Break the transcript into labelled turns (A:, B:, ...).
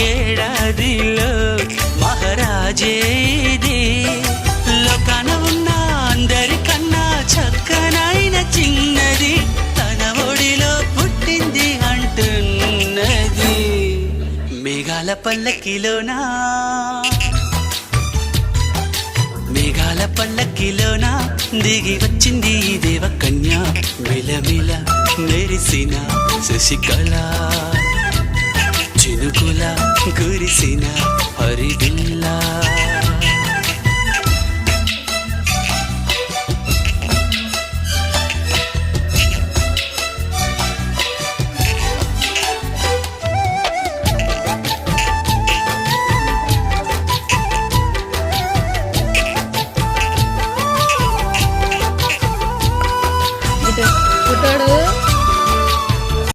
A: ఏడాదిలో మహారాజేది లోకాన ఉన్న అందరికన్నా చక్కనైన చిన్నది తన ఒడిలో పుట్టింది అంటున్నది. మేఘాల పల్లకిలోనా మేఘాల పల్లకిలోన దిగి వచ్చింది దేవకన్య మిలమిల మెరిసిన శశికళ చినుకుల కురిసిన హరివిల్లా.
B: పుట్టాడు